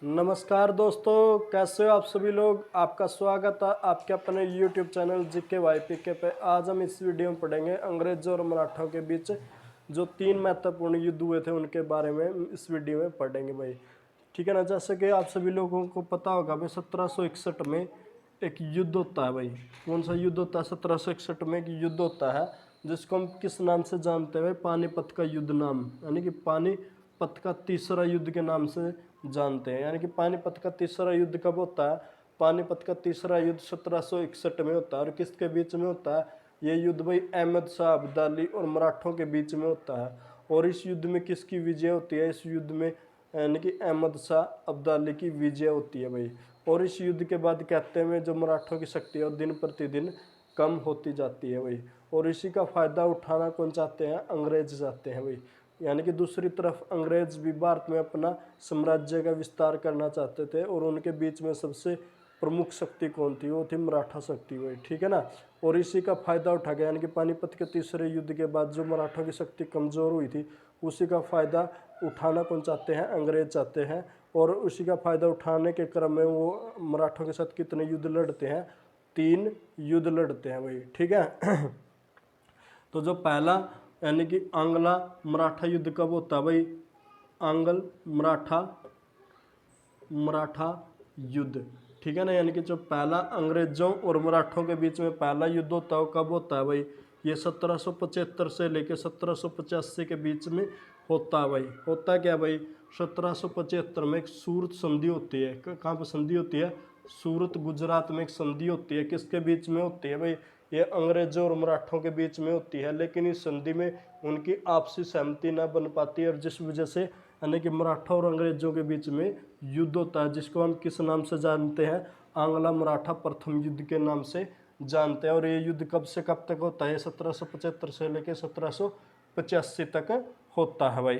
नमस्कार दोस्तों, कैसे हो आप सभी लोग। आपका स्वागत है आपके अपने YouTube चैनल जीके वाईपीके पे। आज हम इस वीडियो में पढ़ेंगे अंग्रेजों और मराठों के बीच जो 3 महत्वपूर्ण युद्ध हुए थे उनके बारे में इस वीडियो में पढ़ेंगे भाई। ठीक है ना। जैसे कि आप सभी लोगों को पता होगा भाई, 1761 में एक युद्ध होता है भाई। कौन सा युद्ध होता है? 1761 में एक युद्ध होता है जिसको हम किस नाम से जानते हैं भाई? पानीपत का युद्ध नाम, यानी कि पानीपत का तीसरा युद्ध के नाम से जानते हैं। यानी कि पानीपत का तीसरा युद्ध कब होता है? पानीपत का तीसरा युद्ध 1761 में होता है। और किसके बीच में होता है ये युद्ध भाई? अहमद शाह अब्दाली और मराठों के बीच में होता है। और इस युद्ध में किसकी विजय होती है? इस युद्ध में यानी कि अहमद शाह अब्दाली की विजय होती है भाई। और इस युद्ध के बाद कहते हैं जो मराठों की शक्ति है दिन प्रतिदिन कम होती जाती है भाई। और इसी का फायदा उठाना कौन चाहते हैं? अंग्रेज चाहते हैं भाई। यानी कि दूसरी तरफ अंग्रेज भी भारत में अपना साम्राज्य का विस्तार करना चाहते थे। और उनके बीच में सबसे प्रमुख शक्ति कौन थी? वो थी मराठा शक्ति भाई। ठीक है ना। और इसी का फायदा उठा गया, यानी कि पानीपत के तीसरे युद्ध के बाद जो मराठों की शक्ति कमजोर हुई थी उसी का फायदा उठाना कौन चाहते हैं? अंग्रेज चाहते हैं। और उसी का फायदा उठाने के क्रम में वो मराठों के साथ कितने युद्ध लड़ते हैं? 3 युद्ध लड़ते हैं भाई। ठीक है। तो जो पहला यानी कि आंग्ला मराठा युद्ध कब होता है भाई? आंग्ल मराठा युद्ध। ठीक है ना। यानी कि जो पहला अंग्रेजों और मराठों के बीच में पहला युद्ध होता है वो कब होता है भाई? ये 1775 से लेकर 1785 के बीच में होता है भाई। होता क्या भाई? 1775 में एक सूरत संधि होती है। कहाँ पर संधि होती है? सूरत गुजरात में एक संधि होती है। किसके बीच में होती है भाई? ये अंग्रेजों और मराठों के बीच में होती है। लेकिन इस संधि में उनकी आपसी सहमति न बन पाती है, और जिस वजह से यानी कि मराठा और अंग्रेजों के बीच में युद्ध होता है, जिसको हम किस नाम से जानते हैं? आंग्ला मराठा प्रथम युद्ध के नाम से जानते हैं। और ये युद्ध कब से कब तक होता है? 1775 से लेकर 1785 तक होता है भाई।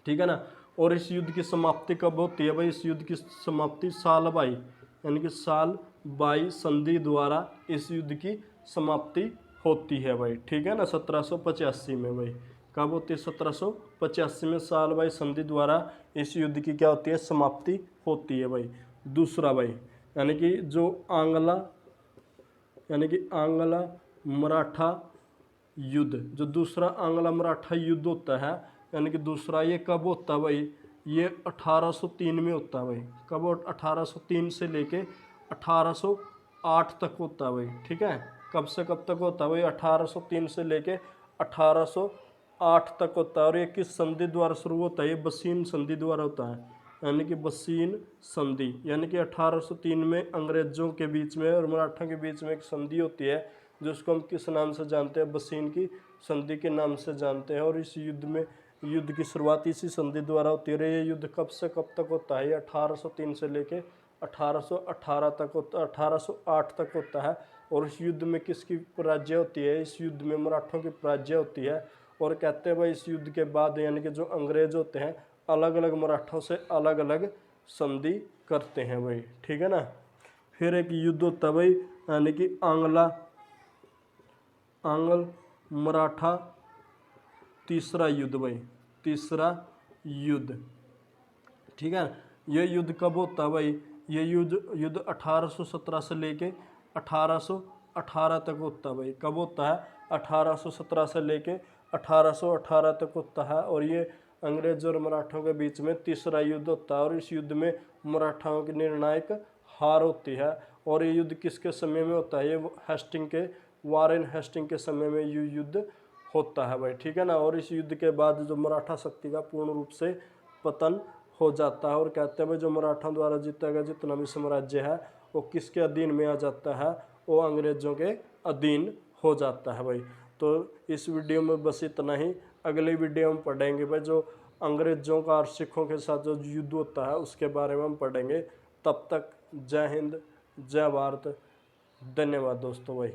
ठीक है ना। और इस युद्ध की समाप्ति कब होती है भाई? इस युद्ध की समाप्ति साल बाई, यानी कि साल बाई संधि द्वारा इस युद्ध की समाप्ति होती है भाई। ठीक है ना। 1785 में भाई कब होती है? 1785 में साल बाई संधि द्वारा इस युद्ध की क्या होती है? समाप्ति होती है भाई। दूसरा भाई यानी कि जो आंग्ला मराठा युद्ध, जो दूसरा आंग्ला मराठा युद्ध होता है, यानी कि दूसरा, ये कब होता है भाई? ये 1803 में होता है भाई। कब? 1803 से लेके 1808 तक होता है भाई। ठीक है। कब से कब तक होता है भाई? 1803 से लेके 1808 तक होता है। और ये किस संधि द्वारा शुरू होता है? ये बसीन संधि द्वारा होता है, यानी कि बसीन संधि। यानी कि 1803 में अंग्रेजों के बीच में और मराठा के बीच में एक संधि होती है, जिसको हम किस नाम से जानते हैं? बसीन की संधि के नाम से जानते हैं। और इस युद्ध की शुरुआत इसी संधि द्वारा होती है। ये युद्ध कब से कब तक होता है? ये 1803 से लेके 1818 तक होता 1808 तक होता है। और इस युद्ध में किसकी पराजय होती है? इस युद्ध में मराठों की पराजय होती है। और कहते हैं भाई इस युद्ध के बाद यानी कि जो अंग्रेज होते हैं अलग अलग मराठों से अलग अलग संधि करते हैं भाई। ठीक है ना। फिर एक युद्ध होता है भाई, यानी कि आंग्ल मराठा तीसरा युद्ध भाई। तीसरा युद्ध। ठीक है। ये युद्ध कब होता है भाई? ये युद्ध 1817 से लेके 1818 तक होता है भाई। कब होता है? 1817 से लेके 1818 तक होता है। और ये अंग्रेज और मराठों के बीच में तीसरा युद्ध होता है। और इस युद्ध में मराठाओं की निर्णायक हार होती है। और ये युद्ध किसके समय में होता है? ये वारेन हेस्टिंग के समय में ये युद्ध होता है भाई। ठीक है ना। और इस युद्ध के बाद जो मराठा शक्ति का पूर्ण रूप से पतन हो जाता है। और कहते हैं भाई जो मराठा द्वारा जीता गया जितना भी साम्राज्य है वो किसके अधीन में आ जाता है? वो अंग्रेजों के अधीन हो जाता है भाई। तो इस वीडियो में बस इतना ही। अगले वीडियो में पढ़ेंगे भाई जो अंग्रेजों का और सिखों के साथ जो युद्ध होता है उसके बारे में हम पढ़ेंगे। तब तक जय हिंद, जय भारत। धन्यवाद दोस्तों भाई।